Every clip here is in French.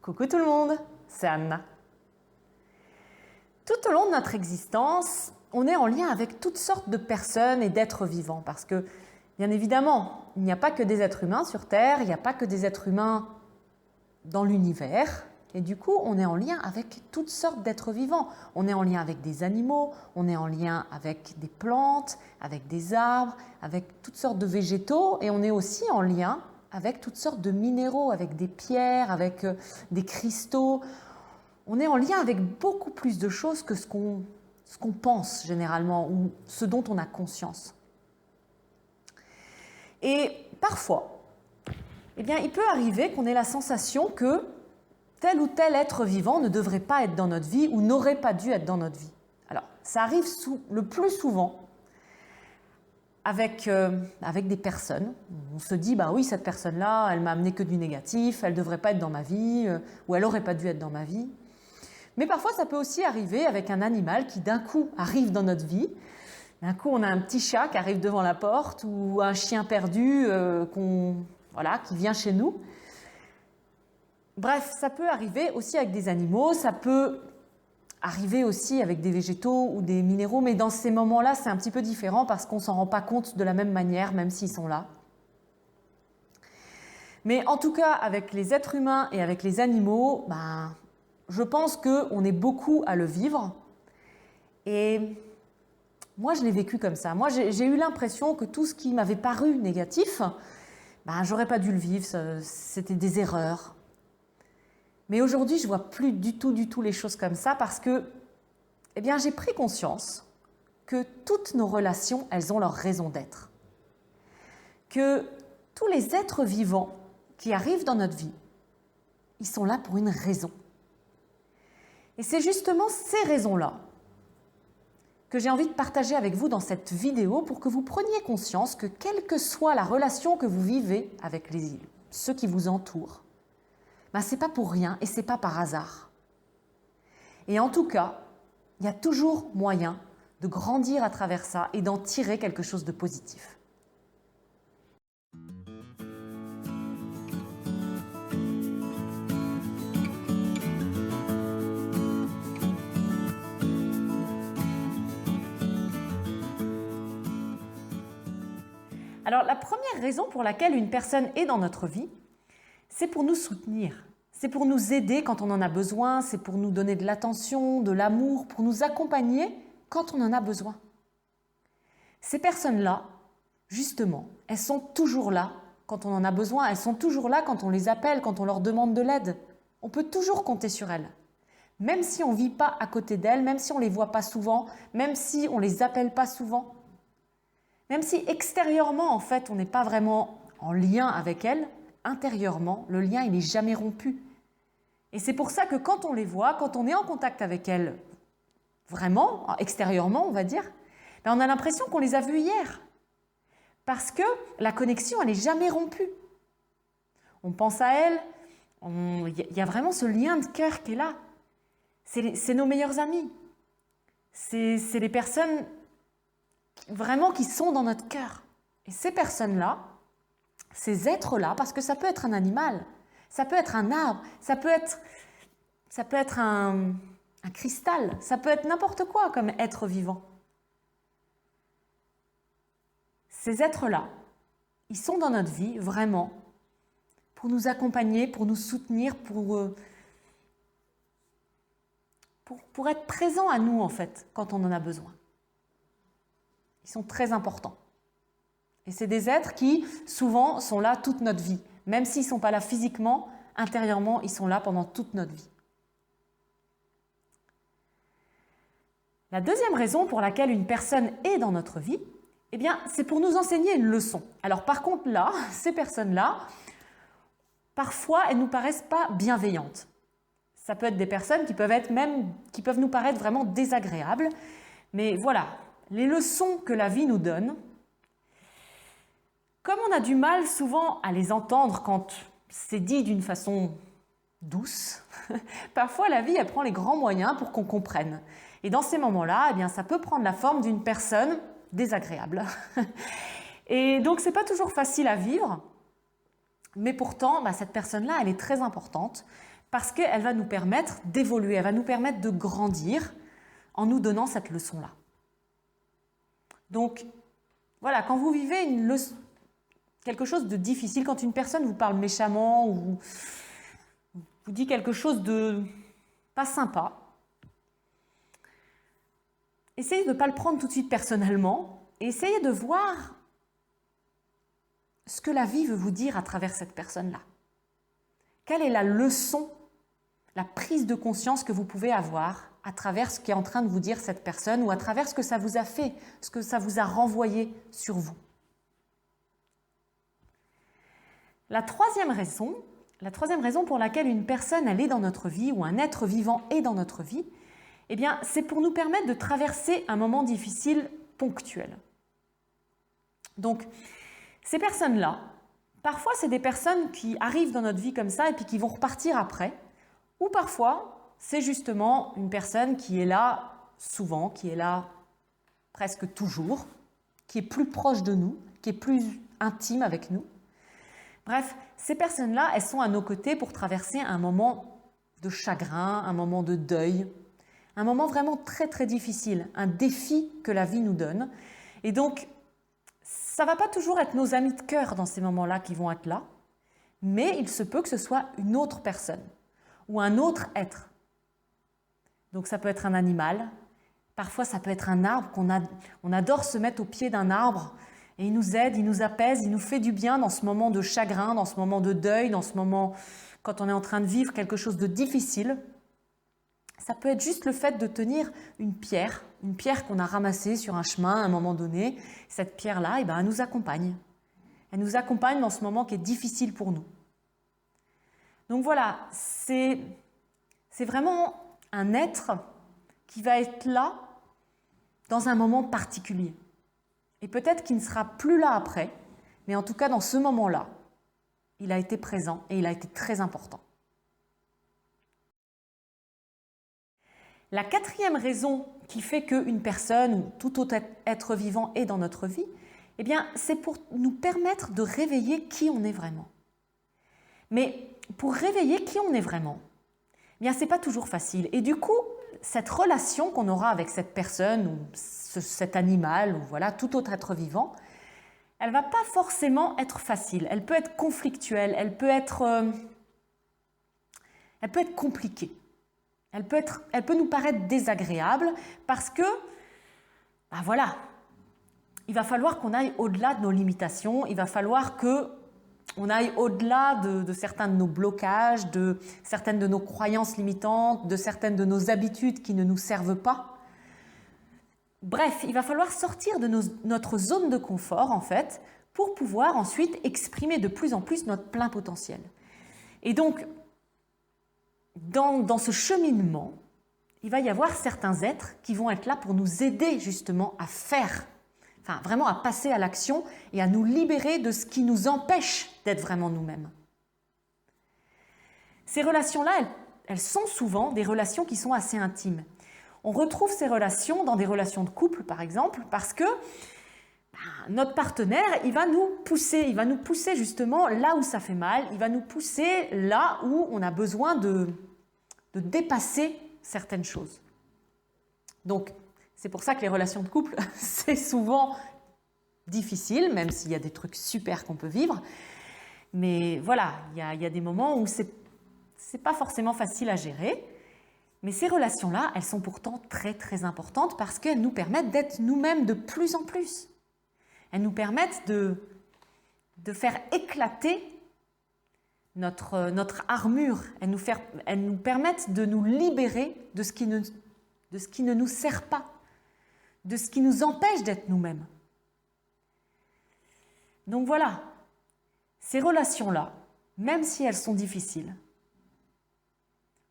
Coucou tout le monde, c'est Anna. Tout au long de notre existence, on est en lien avec toutes sortes de personnes et d'êtres vivants parce que, bien évidemment, il n'y a pas que des êtres humains sur Terre, il n'y a pas que des êtres humains dans l'univers. Et du coup, on est en lien avec toutes sortes d'êtres vivants. On est en lien avec des animaux, on est en lien avec des plantes, avec des arbres, avec toutes sortes de végétaux et on est aussi en lien avec toutes sortes de minéraux, avec des pierres, avec des cristaux. On est en lien avec beaucoup plus de choses que ce qu'on pense généralement ou ce dont on a conscience. Et parfois, eh bien, il peut arriver qu'on ait la sensation que tel ou tel être vivant ne devrait pas être dans notre vie ou n'aurait pas dû être dans notre vie. Alors, ça arrive le plus souvent avec des personnes. On se dit, bah oui, cette personne-là, elle m'a amené que du négatif, elle ne devrait pas être dans ma vie, ou elle n'aurait pas dû être dans ma vie. Mais parfois, ça peut aussi arriver avec un animal qui d'un coup arrive dans notre vie. D'un coup, on a un petit chat qui arrive devant la porte ou un chien perdu qui vient chez nous. Bref, ça peut arriver aussi avec des animaux, ça peut arriver aussi avec des végétaux ou des minéraux, mais dans ces moments-là, c'est un petit peu différent parce qu'on ne s'en rend pas compte de la même manière, même s'ils sont là. Mais en tout cas, avec les êtres humains et avec les animaux, je pense qu'on est beaucoup à le vivre. Et moi, je l'ai vécu comme ça. Moi, j'ai eu l'impression que tout ce qui m'avait paru négatif, j'aurais pas dû le vivre, c'était des erreurs. Mais aujourd'hui, je vois plus du tout les choses comme ça parce que, j'ai pris conscience que toutes nos relations, elles ont leur raison d'être. Que tous les êtres vivants qui arrivent dans notre vie, ils sont là pour une raison. Et c'est justement ces raisons-là que j'ai envie de partager avec vous dans cette vidéo pour que vous preniez conscience que quelle que soit la relation que vous vivez avec ceux qui vous entourent, c'est pas pour rien et c'est pas par hasard. Et en tout cas, il y a toujours moyen de grandir à travers ça et d'en tirer quelque chose de positif. Alors, la première raison pour laquelle une personne est dans notre vie, c'est pour nous soutenir, c'est pour nous aider quand on en a besoin, c'est pour nous donner de l'attention, de l'amour, pour nous accompagner quand on en a besoin. Ces personnes-là, justement, elles sont toujours là quand on en a besoin, elles sont toujours là quand on les appelle, quand on leur demande de l'aide. On peut toujours compter sur elles. Même si on ne vit pas à côté d'elles, même si on ne les voit pas souvent, même si on ne les appelle pas souvent, même si extérieurement, en fait, on n'est pas vraiment en lien avec elles, intérieurement, le lien, il n'est jamais rompu. Et c'est pour ça que quand on les voit, quand on est en contact avec elles, vraiment, extérieurement, on va dire, on a l'impression qu'on les a vues hier. Parce que la connexion, elle n'est jamais rompue. On pense à elles, il y a vraiment ce lien de cœur qui est là. C'est nos meilleurs amis. C'est les personnes vraiment qui sont dans notre cœur. Et ces personnes-là, ces êtres-là, parce que ça peut être un animal, ça peut être un arbre, ça peut être un cristal, ça peut être n'importe quoi comme être vivant. Ces êtres-là, ils sont dans notre vie vraiment pour nous accompagner, pour nous soutenir, pour être présents à nous en fait quand on en a besoin. Ils sont très importants. Et c'est des êtres qui, souvent, sont là toute notre vie. Même s'ils ne sont pas là physiquement, intérieurement, ils sont là pendant toute notre vie. La deuxième raison pour laquelle une personne est dans notre vie, c'est pour nous enseigner une leçon. Alors par contre, là, ces personnes-là, parfois, elles ne nous paraissent pas bienveillantes. Ça peut être des personnes qui peuvent nous paraître vraiment désagréables. Mais voilà, les leçons que la vie nous donne, comme on a du mal souvent à les entendre quand c'est dit d'une façon douce, parfois la vie elle prend les grands moyens pour qu'on comprenne. Et dans ces moments-là, ça peut prendre la forme d'une personne désagréable. Et donc c'est pas toujours facile à vivre, mais pourtant cette personne-là elle est très importante parce qu'elle va nous permettre d'évoluer, elle va nous permettre de grandir en nous donnant cette leçon-là. Donc, voilà, quand vous vivez quelque chose de difficile, quand une personne vous parle méchamment ou vous dit quelque chose de pas sympa, essayez de ne pas le prendre tout de suite personnellement et essayez de voir ce que la vie veut vous dire à travers cette personne-là. Quelle est la leçon, la prise de conscience que vous pouvez avoir à travers ce qu'est en train de vous dire cette personne ou à travers ce que ça vous a fait, ce que ça vous a renvoyé sur vous. La troisième raison pour laquelle une personne elle est dans notre vie ou un être vivant est dans notre vie, eh bien, c'est pour nous permettre de traverser un moment difficile ponctuel. Donc, ces personnes-là, parfois c'est des personnes qui arrivent dans notre vie comme ça et puis qui vont repartir après, ou parfois c'est justement une personne qui est là souvent, qui est là presque toujours, qui est plus proche de nous, qui est plus intime avec nous. Bref, ces personnes-là, elles sont à nos côtés pour traverser un moment de chagrin, un moment de deuil, un moment vraiment très très difficile, un défi que la vie nous donne. Et donc, ça ne va pas toujours être nos amis de cœur dans ces moments-là qui vont être là, mais il se peut que ce soit une autre personne ou un autre être. Donc ça peut être un animal, parfois ça peut être un arbre, on adore se mettre au pied d'un arbre et il nous aide, il nous apaise, il nous fait du bien dans ce moment de chagrin, dans ce moment de deuil, dans ce moment quand on est en train de vivre quelque chose de difficile. Ça peut être juste le fait de tenir une pierre qu'on a ramassée sur un chemin à un moment donné. Cette pierre-là, eh ben, elle nous accompagne. Elle nous accompagne dans ce moment qui est difficile pour nous. Donc voilà, c'est vraiment un être qui va être là dans un moment particulier. Et peut-être qu'il ne sera plus là après, mais en tout cas dans ce moment-là, il a été présent et il a été très important. La quatrième raison qui fait qu'une personne ou tout autre être vivant est dans notre vie, eh bien, c'est pour nous permettre de réveiller qui on est vraiment. Mais pour réveiller qui on est vraiment, eh bien, ce n'est pas toujours facile. Et du coup, cette relation qu'on aura avec cette personne ou cet animal ou voilà, tout autre être vivant, elle ne va pas forcément être facile. Elle peut être conflictuelle, elle peut être compliquée. Elle peut nous paraître désagréable parce que, ben voilà, il va falloir qu'on aille au-delà de nos limitations, il va falloir qu'on aille au-delà de certains de nos blocages, de certaines de nos croyances limitantes, de certaines de nos habitudes qui ne nous servent pas. Bref, il va falloir sortir de notre zone de confort, en fait, pour pouvoir ensuite exprimer de plus en plus notre plein potentiel. Et donc, dans ce cheminement, il va y avoir certains êtres qui vont être là pour nous aider justement à faire, enfin vraiment à passer à l'action et à nous libérer de ce qui nous empêche d'être vraiment nous-mêmes. Ces relations-là, elles sont souvent des relations qui sont assez intimes. On retrouve ces relations dans des relations de couple, par exemple, parce que notre partenaire, il va nous pousser justement là où ça fait mal, il va nous pousser là où on a besoin de dépasser certaines choses. Donc, c'est pour ça que les relations de couple, c'est souvent difficile, même s'il y a des trucs super qu'on peut vivre. Mais voilà, il y a des moments où c'est pas forcément facile à gérer. Mais ces relations-là, elles sont pourtant très très importantes parce qu'elles nous permettent d'être nous-mêmes de plus en plus. Elles nous permettent de faire éclater notre armure. Elles nous permettent de nous libérer de ce qui ne nous sert pas, de ce qui nous empêche d'être nous-mêmes. Donc voilà, ces relations-là, même si elles sont difficiles,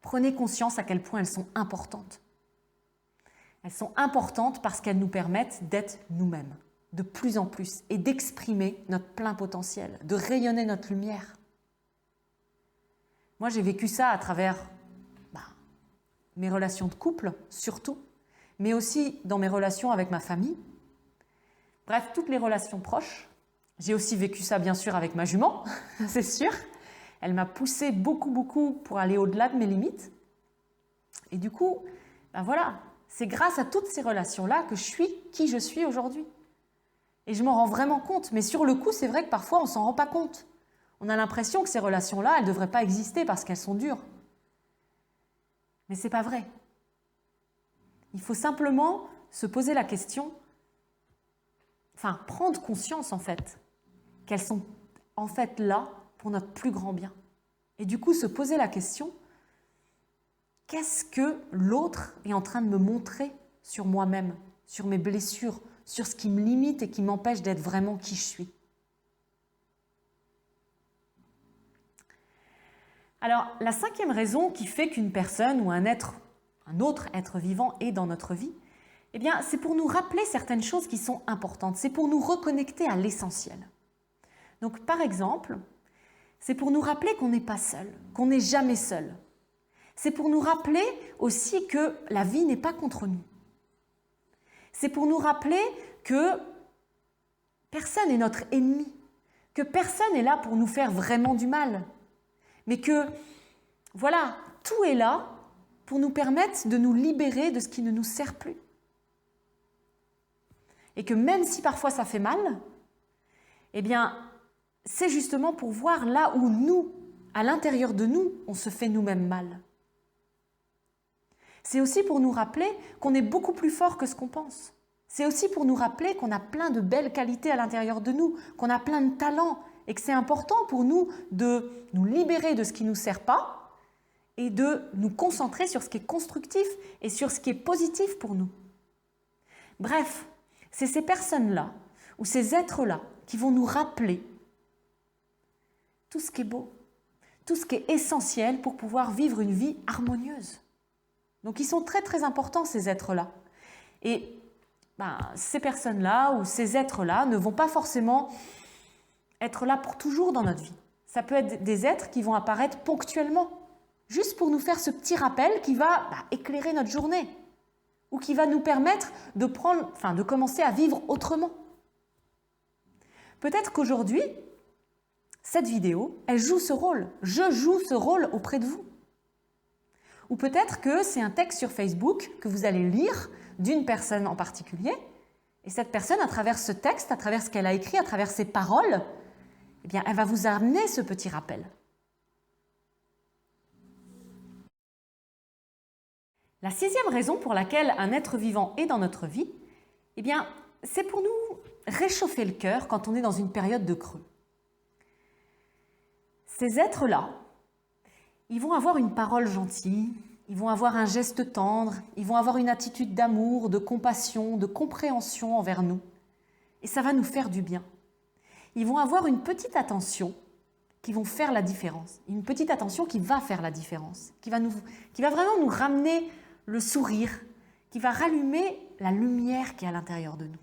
prenez conscience à quel point elles sont importantes. Elles sont importantes parce qu'elles nous permettent d'être nous-mêmes, de plus en plus, et d'exprimer notre plein potentiel, de rayonner notre lumière. Moi, j'ai vécu ça à travers mes relations de couple, surtout, mais aussi dans mes relations avec ma famille. Bref, toutes les relations proches. J'ai aussi vécu ça, bien sûr, avec ma jument, c'est sûr. elle m'a poussé beaucoup pour aller au-delà de mes limites. Et du coup, ben voilà, c'est grâce à toutes ces relations-là que je suis qui je suis aujourd'hui. Et je m'en rends vraiment compte. Mais sur le coup, c'est vrai que parfois, on ne s'en rend pas compte. On a l'impression que ces relations-là, elles ne devraient pas exister parce qu'elles sont dures. Mais ce n'est pas vrai. Il faut simplement se poser la question, enfin, prendre conscience en fait, qu'elles sont en fait là pour notre plus grand bien. Et du coup, se poser la question, qu'est-ce que l'autre est en train de me montrer sur moi-même, sur mes blessures, sur ce qui me limite et qui m'empêche d'être vraiment qui je suis. Alors, la 5e raison qui fait qu'une personne ou un autre être vivant est dans notre vie, eh bien, c'est pour nous rappeler certaines choses qui sont importantes. C'est pour nous reconnecter à l'essentiel. Donc, par exemple, c'est pour nous rappeler qu'on n'est pas seul, qu'on n'est jamais seul. C'est pour nous rappeler aussi que la vie n'est pas contre nous. C'est pour nous rappeler que personne n'est notre ennemi, que personne n'est là pour nous faire vraiment du mal, mais que, voilà, tout est là pour nous permettre de nous libérer de ce qui ne nous sert plus. Et que même si parfois ça fait mal, eh bien, c'est justement pour voir là où nous, à l'intérieur de nous, on se fait nous-mêmes mal. C'est aussi pour nous rappeler qu'on est beaucoup plus fort que ce qu'on pense. C'est aussi pour nous rappeler qu'on a plein de belles qualités à l'intérieur de nous, qu'on a plein de talents et que c'est important pour nous de nous libérer de ce qui ne nous sert pas et de nous concentrer sur ce qui est constructif et sur ce qui est positif pour nous. Bref, c'est ces personnes-là ou ces êtres-là qui vont nous rappeler tout ce qui est beau, tout ce qui est essentiel pour pouvoir vivre une vie harmonieuse. Donc ils sont très importants ces êtres-là. Et ces personnes-là ou ces êtres-là ne vont pas forcément être là pour toujours dans notre vie. Ça peut être des êtres qui vont apparaître ponctuellement, juste pour nous faire ce petit rappel qui va éclairer notre journée ou qui va nous permettre de commencer à vivre autrement. Peut-être qu'aujourd'hui, cette vidéo, elle joue ce rôle. Je joue ce rôle auprès de vous. Ou peut-être que c'est un texte sur Facebook que vous allez lire d'une personne en particulier, et cette personne, à travers ce texte, à travers ce qu'elle a écrit, à travers ses paroles, eh bien, elle va vous amener ce petit rappel. La 6e raison pour laquelle un être vivant est dans notre vie, eh bien, c'est pour nous réchauffer le cœur quand on est dans une période de creux. Ces êtres-là, ils vont avoir une parole gentille, ils vont avoir un geste tendre, ils vont avoir une attitude d'amour, de compassion, de compréhension envers nous. Et ça va nous faire du bien. Ils vont avoir une petite attention qui vont faire la différence. Une petite attention qui va faire la différence, qui va vraiment nous ramener le sourire, qui va rallumer la lumière qui est à l'intérieur de nous.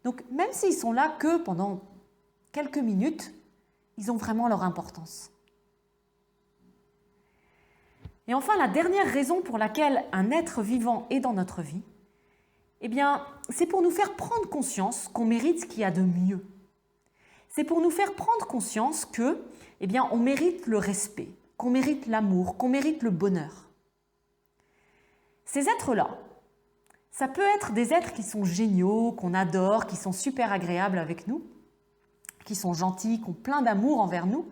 Donc même s'ils sont là que pendant quelques minutes, ils ont vraiment leur importance. Et enfin, la dernière raison pour laquelle un être vivant est dans notre vie, eh bien, c'est pour nous faire prendre conscience qu'on mérite ce qu'il y a de mieux. C'est pour nous faire prendre conscience que, eh bien, on mérite le respect, qu'on mérite l'amour, qu'on mérite le bonheur. Ces êtres-là, ça peut être des êtres qui sont géniaux, qu'on adore, qui sont super agréables avec nous, qui sont gentils, qui ont plein d'amour envers nous.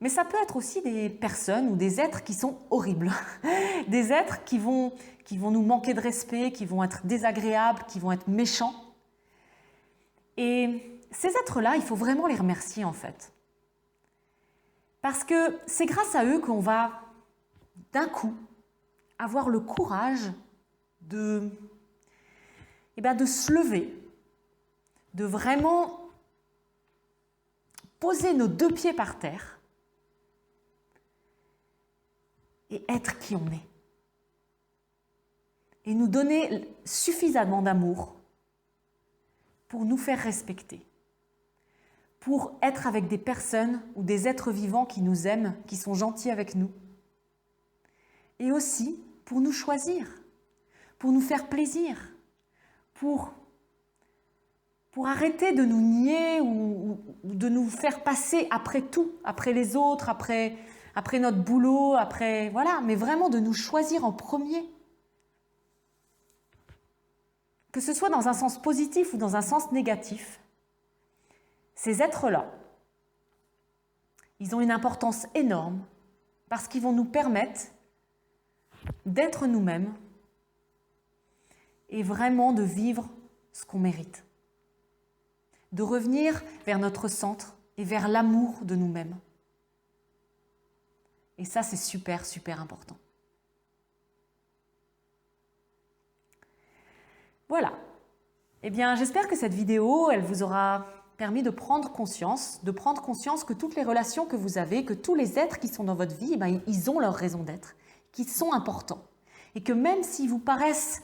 Mais ça peut être aussi des personnes ou des êtres qui sont horribles. Des êtres qui vont nous manquer de respect, qui vont être désagréables, qui vont être méchants. Et ces êtres-là, il faut vraiment les remercier en fait. Parce que c'est grâce à eux qu'on va, d'un coup, avoir le courage de se lever, de vraiment poser nos 2 pieds par terre et être qui on est. Et nous donner suffisamment d'amour pour nous faire respecter, pour être avec des personnes ou des êtres vivants qui nous aiment, qui sont gentils avec nous. Et aussi pour nous choisir, pour nous faire plaisir, pour pour arrêter de nous nier ou de nous faire passer après tout, après les autres, après notre boulot, voilà, mais vraiment de nous choisir en premier. Que ce soit dans un sens positif ou dans un sens négatif, ces êtres-là, ils ont une importance énorme parce qu'ils vont nous permettre d'être nous-mêmes et vraiment de vivre ce qu'on mérite. De revenir vers notre centre et vers l'amour de nous-mêmes. Et ça, c'est super, super important. Voilà. Eh bien, j'espère que cette vidéo, elle vous aura permis de prendre conscience que toutes les relations que vous avez, que tous les êtres qui sont dans votre vie, ils ont leur raison d'être, qui sont importants. Et que même s'ils vous paraissent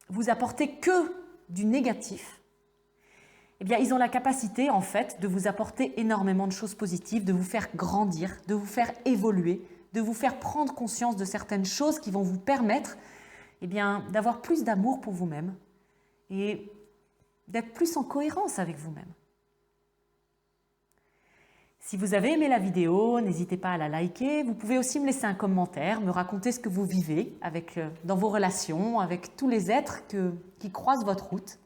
vous apporter que du négatif, eh bien, ils ont la capacité, en fait, de vous apporter énormément de choses positives, de vous faire grandir, de vous faire évoluer, de vous faire prendre conscience de certaines choses qui vont vous permettre, eh bien, d'avoir plus d'amour pour vous-même et d'être plus en cohérence avec vous-même. Si vous avez aimé la vidéo, n'hésitez pas à la liker. Vous pouvez aussi me laisser un commentaire, me raconter ce que vous vivez dans vos relations, avec tous les êtres qui croisent votre route.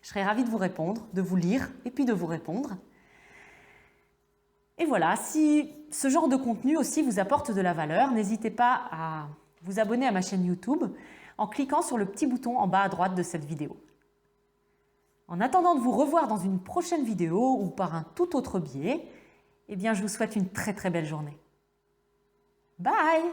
Je serai ravie de vous répondre, de vous lire et puis de vous répondre. Et voilà, si ce genre de contenu aussi vous apporte de la valeur, n'hésitez pas à vous abonner à ma chaîne YouTube en cliquant sur le petit bouton en bas à droite de cette vidéo. En attendant de vous revoir dans une prochaine vidéo ou par un tout autre biais, eh bien, je vous souhaite une très très belle journée. Bye!